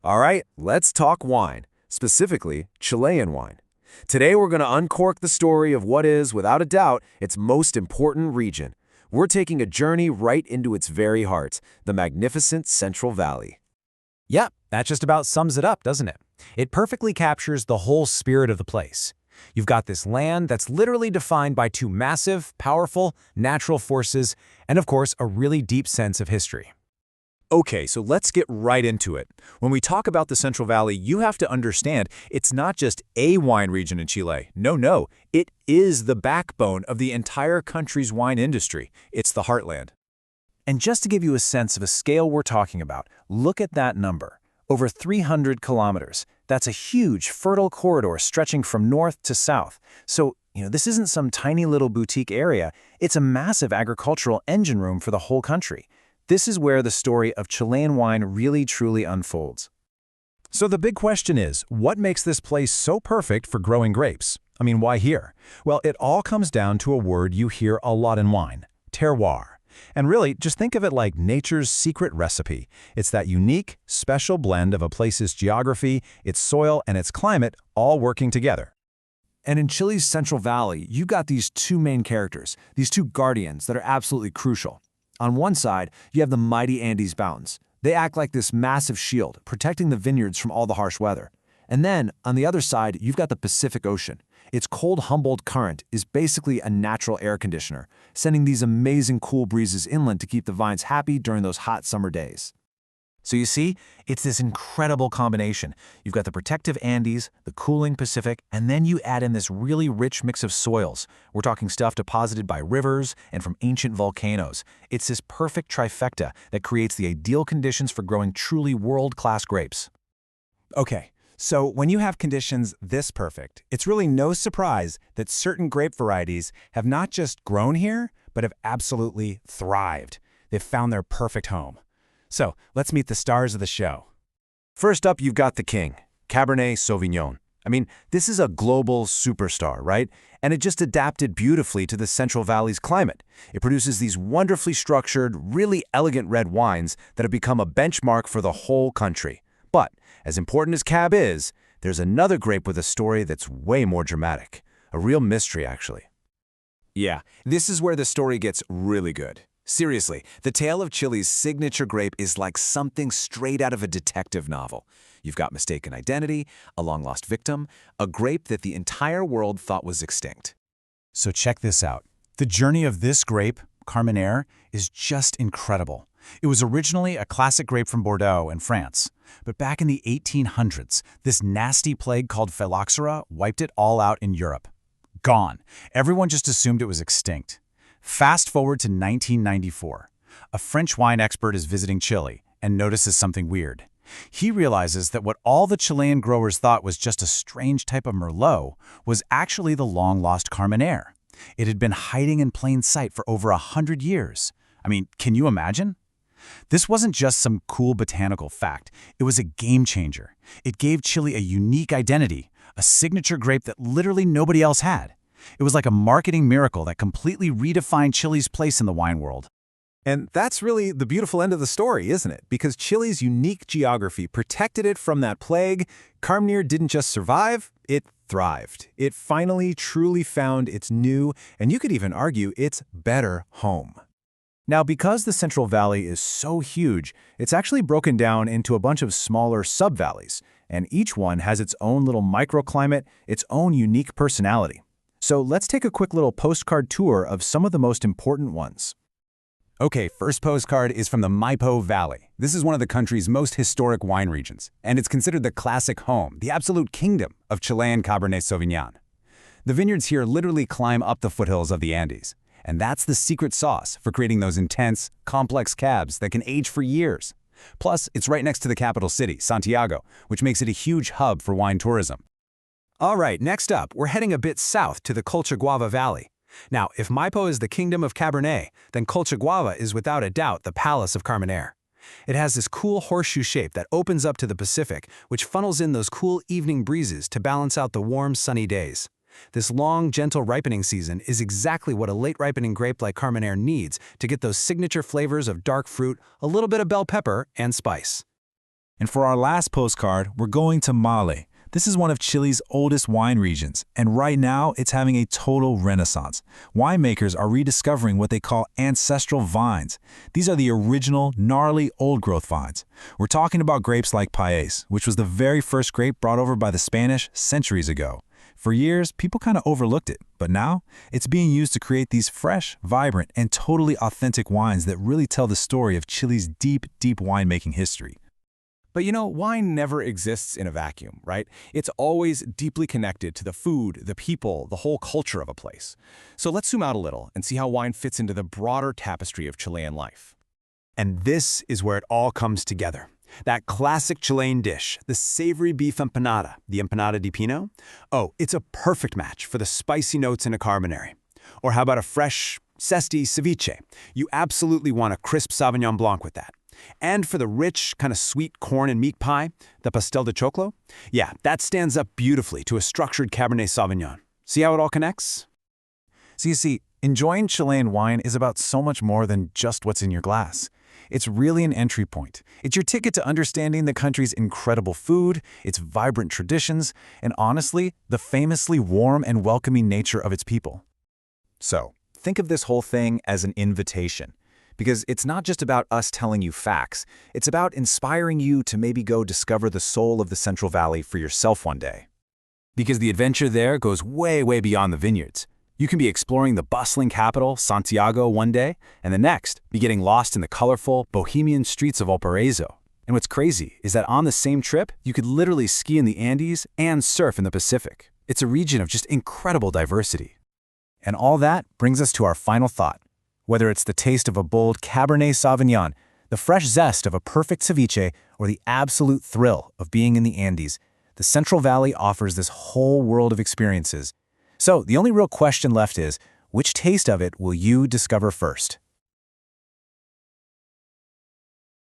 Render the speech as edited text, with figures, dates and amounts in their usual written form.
All right, let's talk wine, specifically Chilean wine. Today we're going to uncork the story of what is, without a doubt, its most important region. We're taking a journey right into its very heart, the magnificent Central Valley. Yep, that just about sums it up, doesn't it? It perfectly captures the whole spirit of the place. You've got this land that's literally defined by two massive, powerful, natural forces, and of course, a really deep sense of history. Okay, so let's get right into it. When we talk about the Central Valley, you have to understand it's not just a wine region in Chile. No, it is the backbone of the entire country's wine industry. It's the heartland. And just to give you a sense of a scale we're talking about, look at that number. Over 300 kilometers. That's a huge, fertile corridor stretching from north to south. So, this isn't some tiny little boutique area. It's a massive agricultural engine room for the whole country. This is where the story of Chilean wine really truly unfolds. So the big question is, what makes this place so perfect for growing grapes? I mean, why here? Well, it all comes down to a word you hear a lot in wine: terroir. And really, just think of it like nature's secret recipe. It's that unique, special blend of a place's geography, its soil, and its climate all working together. And in Chile's Central Valley, you've got these two main characters, these two guardians that are absolutely crucial. On one side, you have the mighty Andes Mountains. They act like this massive shield, protecting the vineyards from all the harsh weather. And then, on the other side, you've got the Pacific Ocean. Its cold Humboldt Current is basically a natural air conditioner, sending these amazing cool breezes inland to keep the vines happy during those hot summer days. So you see, it's this incredible combination. You've got the protective Andes, the cooling Pacific, and then you add in this really rich mix of soils. We're talking stuff deposited by rivers and from ancient volcanoes. It's this perfect trifecta that creates the ideal conditions for growing truly world-class grapes. Okay, so when you have conditions this perfect, it's really no surprise that certain grape varieties have not just grown here, but have absolutely thrived. They've found their perfect home. So, let's meet the stars of the show. First up, you've got the king, Cabernet Sauvignon. I mean, this is a global superstar, right? And it just adapted beautifully to the Central Valley's climate. It produces these wonderfully structured, really elegant red wines that have become a benchmark for the whole country. But, as important as Cab is, there's another grape with a story that's way more dramatic. A real mystery, actually. Yeah, this is where the story gets really good. Seriously, the tale of Chile's signature grape is like something straight out of a detective novel. You've got mistaken identity, a long-lost victim, a grape that the entire world thought was extinct. So check this out. The journey of this grape, Carmenere, is just incredible. It was originally a classic grape from Bordeaux in France. But back in the 1800s, this nasty plague called phylloxera wiped it all out in Europe. Gone. Everyone just assumed it was extinct. Fast forward to 1994. A French wine expert is visiting Chile and notices something weird. He realizes that what all the Chilean growers thought was just a strange type of Merlot was actually the long-lost Carmenere. It had been hiding in plain sight for over 100 years. I mean, can you imagine? This wasn't just some cool botanical fact. It was a game changer. It gave Chile a unique identity, a signature grape that literally nobody else had. It was like a marketing miracle that completely redefined Chile's place in the wine world. And that's really the beautiful end of the story, isn't it? Because Chile's unique geography protected it from that plague. Carmenere didn't just survive, it thrived. It finally truly found its new, and you could even argue its better home. Now, because the Central Valley is so huge, it's actually broken down into a bunch of smaller sub-valleys, and each one has its own little microclimate, its own unique personality. So let's take a quick little postcard tour of some of the most important ones. Okay, first postcard is from the Maipo Valley. This is one of the country's most historic wine regions, and it's considered the classic home, the absolute kingdom of Chilean Cabernet Sauvignon. The vineyards here literally climb up the foothills of the Andes, and that's the secret sauce for creating those intense, complex cabs that can age for years. Plus, it's right next to the capital city, Santiago, which makes it a huge hub for wine tourism. All right, next up, we're heading a bit south to the Colchagua Valley. Now, if Maipo is the kingdom of Cabernet, then Colchagua is without a doubt the palace of Carmenere. It has this cool horseshoe shape that opens up to the Pacific, which funnels in those cool evening breezes to balance out the warm, sunny days. This long, gentle ripening season is exactly what a late-ripening grape like Carmenere needs to get those signature flavors of dark fruit, a little bit of bell pepper, and spice. And for our last postcard, we're going to Male. This is one of Chile's oldest wine regions, and right now it's having a total renaissance. Winemakers are rediscovering what they call ancestral vines. These are the original, gnarly, old-growth vines. We're talking about grapes like País, which was the very first grape brought over by the Spanish centuries ago. For years, people kind of overlooked it, but now it's being used to create these fresh, vibrant, and totally authentic wines that really tell the story of Chile's deep, deep winemaking history. But you know, wine never exists in a vacuum, right? It's always deeply connected to the food, the people, the whole culture of a place. So let's zoom out a little and see how wine fits into the broader tapestry of Chilean life. And this is where it all comes together. That classic Chilean dish, the savory beef empanada, the empanada de pino. Oh, it's a perfect match for the spicy notes in a carbonara. Or how about a fresh, zesty ceviche? You absolutely want a crisp Sauvignon Blanc with that. And for the rich, kind of sweet corn and meat pie, the pastel de choclo, yeah, that stands up beautifully to a structured Cabernet Sauvignon. See how it all connects? So you see, enjoying Chilean wine is about so much more than just what's in your glass. It's really an entry point. It's your ticket to understanding the country's incredible food, its vibrant traditions, and honestly, the famously warm and welcoming nature of its people. So, think of this whole thing as an invitation. Because it's not just about us telling you facts, it's about inspiring you to maybe go discover the soul of the Central Valley for yourself one day. Because the adventure there goes way, way beyond the vineyards. You can be exploring the bustling capital, Santiago, one day, and the next, be getting lost in the colorful, bohemian streets of Valparaiso. And what's crazy is that on the same trip, you could literally ski in the Andes and surf in the Pacific. It's a region of just incredible diversity. And all that brings us to our final thought. Whether it's the taste of a bold Cabernet Sauvignon, the fresh zest of a perfect ceviche, or the absolute thrill of being in the Andes, the Central Valley offers this whole world of experiences. So the only real question left is, which taste of it will you discover first?